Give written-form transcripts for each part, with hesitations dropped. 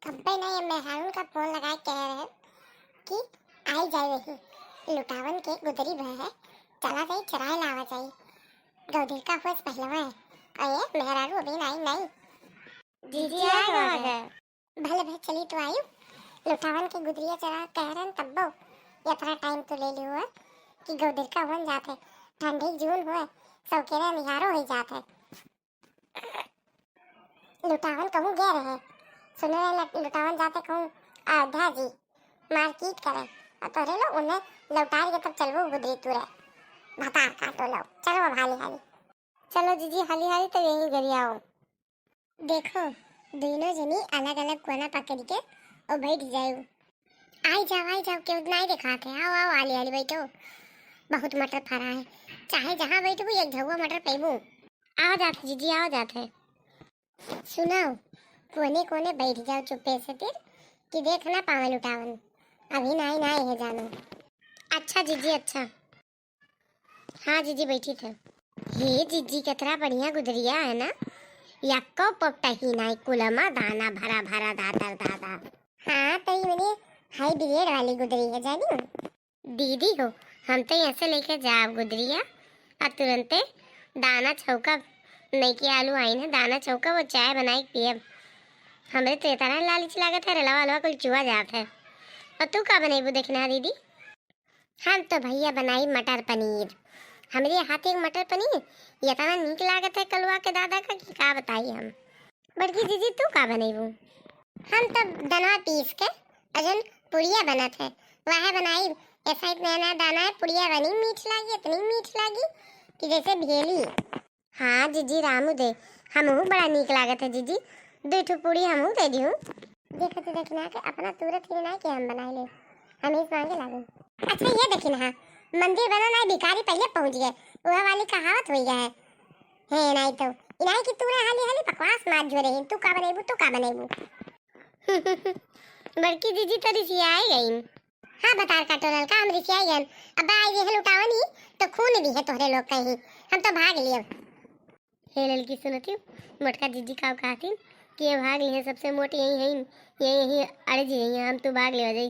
अब्बे ने ये मेहरारू का फोन लगा के कह रहे कि आई जाए वही लुटावन के गुदरी भर है चला जाए चराए लावा जाए गौधीर का फर्स्ट पहलवा है और ये मेहरारू अभी नहीं नहीं जीजी आ गए भले भले चली तो आई लुटावन के गुदरिया चरा कह रहे तब्बो ये थोड़ा टाइम तो ले लियो है कि गौधीर का वन जाते ठंडी जून हुए सब के निहारो हो जाते लुटावन कहूँ गए रहे सुने लुटावन जाते कहूँ अयोध्या जी मारपीट करे और तोरे लोग उन्हें लौटार के तब चलवो गुदरी तुरे बता काटो लो चलो अब हाली हाली चलो जीजी हाली हाली तो यही घर आओ। देखो दोनों जनी अलग अलग कोना पकड़ के और बैठ जाओ आई जाओ क्यों नहीं दिखाते आओ आओ हाली हाली बैठो बहुत मटर फरा है चाहे जहाँ बैठो एक झुआ मटर पेबू आ जाते जीजी आ जाते। सुनाओ कोने कोने बैठ जाओ चुप्पे से फिर कि देख ना पावे लुटावन अभी नहीं नहीं है जानो। अच्छा जीजी अच्छा। हाँ जीजी बैठी थे। हे जीजी कितना बढ़िया गुदरिया है ना यक्को पपटा ही नहीं कुलमा दाना भरा भरा दादा दादा। हाँ तो ये मैंने हाई ब्रिगेड वाली गुदरी है जानी दीदी हो हम तो यहाँ से लेके जाओ गुदरिया और तुरंत दाना छौका नहीं कि आलू आई ना दाना छौका वो चाय बनाई पिए हमरे तो इतना लालच लागत है रलावा हलवा कुल चुआ जात है। और तू का बनेबू देखना दीदी। हम तो भैया बनाई मटर पनीर हमारे हाथ एक मटर पनीर ये इतना नीक लागत है कलवा के दादा का कि का बताई हम। बड़की दीदी तू का बनेबू। हम तो दनवा पीस के अजन पुड़िया बनत है वह बनाई ऐसा एक नया नया दाना है पुड़िया बनी मीठ लागी इतनी मीठ लागी कि जैसे भेली। हाँ जीजी रामू दे हमहू बड़ा नीक लागत है जीजी दो ठो पूड़ी हमहू दे दी हूँ। देखो तो देखना के अपना तुरंत ही ना कि हम बनाए ले हम इस मांगे लागू। अच्छा ये देखी ना मंदिर बना ना भिखारी पहले पहुंच गए वह वाली कहावत हो गया है नहीं तो इनाई की तूने हाली हाली बकवास मार जो रही तू का बनेबू। बड़की दीदी तो रिसी आई गई। हाँ बता काटोरल का हम रिसी आई गए अब आई ये लुटावन ही तो खून भी है तोहरे लोग कहीं हम तो भाग लिए। हे लड़की सुनती मोटका दीदी का कहती कि ये भाग लिए सबसे मोटी यही अड़ जी हम तो भाग ले जाई।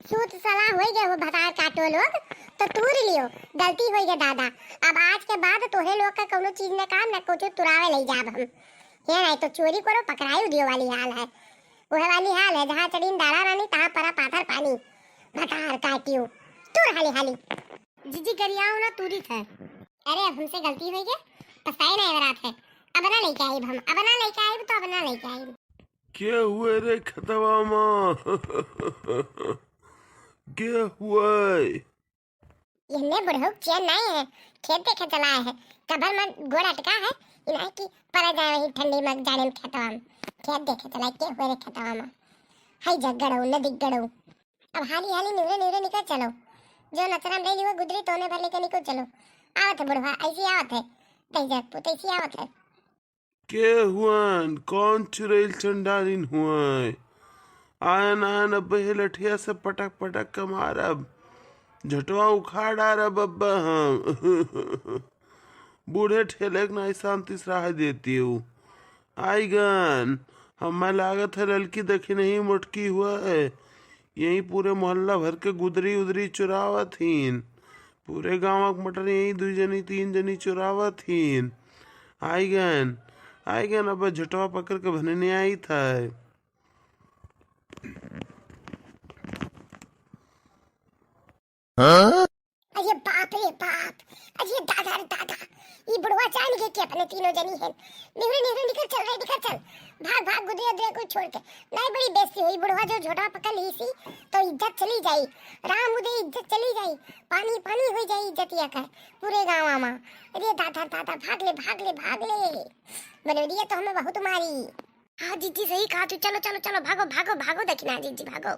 सूत सलाह हो गया वो भतार काटो लोग तो तूर लियो गलती हो गया दादा अब आज के बाद तोहे लोग का कोनो चीज में काम न कुछ तुरावे ले जाब हम ये नहीं तो चोरी करो पकड़ाई दियो वाली हाल है वह वाली हाल है जहाँ चढ़ीन दाड़ा रानी तहाँ परा पाथर पानी भतार काटियो तुर हाली हाली। जीजी गरियाओ ना तूरी थे। अरे अब हमसे गलती हो गई पछताई नहीं बरात है अब ना लेके आई हम अब ना लेके आई तो अब ना लेके आई। क्या हुआ रे खतवा माँ क्या हुआ इन्हें बुढ़ऊ चैन नहीं है खेत देखे चला है कबर में गोड़ अटका है इन्हें की पर जाए वही ठंडी में जाने में खेतवा में खेत देखे चला के हुए रे खेतवा में हाय जगड़ो न दिगड़ो अब हाली हाली निवरे निकल चलो जो नचरम ले लियो गुदरी तोने भर लेके निकल चलो आवत है बुढ़वा ऐसी आवत है तैजत पुतैसी आवत है। क्या हुआ कौन चुड़ैल चंडालिन हुआ आयन आयन बहेलठिया से पटक पटक के मारब झटवा उखाड़ डारब अब्बा हम बूढ़े ठेले के नहीं शांति सराह देती हूँ आई गन हमें लागत है लड़की देखी नहीं मुटकी हुआ है यही पूरे मोहल्ला भर के गुदरी उदरी चुरावत थीन पूरे गाँव के मटर यही 2 जनी 3 जनी चुरावत थीन आई गन अब झटवा पकड़ के भनने आई था। अरे बाप रे बाप अरे दादा रे दादा ये बुढ़वा जान गए कि अपने तीनों जनी है निकल चल भाग गुदरिया को छोड़ के नहीं बड़ी बेइज्जती हुई बुढ़वा जो झोटा पकड़ ली सी तो इज्जत चली जाई राम उदय इज्जत चली जाई पानी पानी हो जाई इज्जतिया का पूरे गांव में। अरे दादा भाग ले बनोरिया तो हमें बहुत मारी। हाँ जीजी सही कहा तू चलो भागो देखना जीजी भागो।